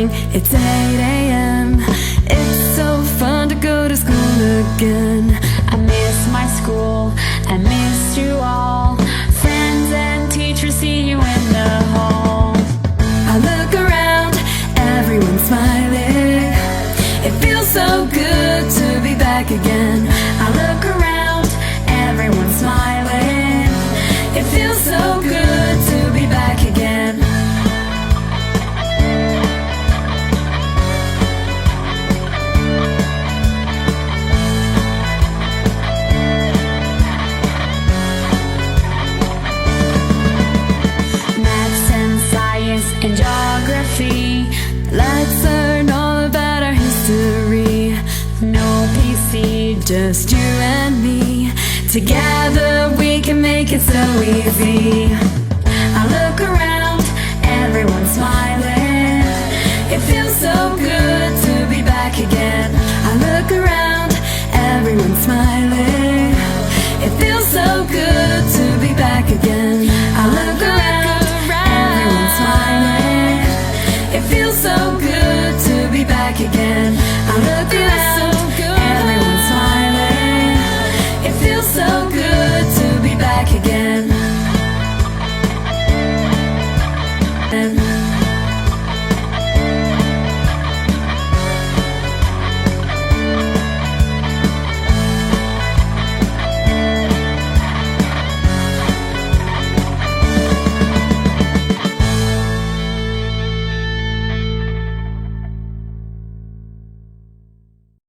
morning, it's 8 a.m. It's so fun to go to school again. I miss my school, I miss you all. Friends and teachers, see you in the hall. I look around, everyone's smiling. It feels so good to be back again. I look around, everyone's smiling. It feels so good to be back again. Maths and science and geography, let's learn all about our history. No PC, just you and me. Together we can make it so easy. I look around, everyone's smiling. It feels so good to be back again. I look around, everyone's smiling. It feels so good to be back again. I look around, everyone's smiling. It feels so good to be back again. I look around, everyone's smiling. It feels so good to be back again.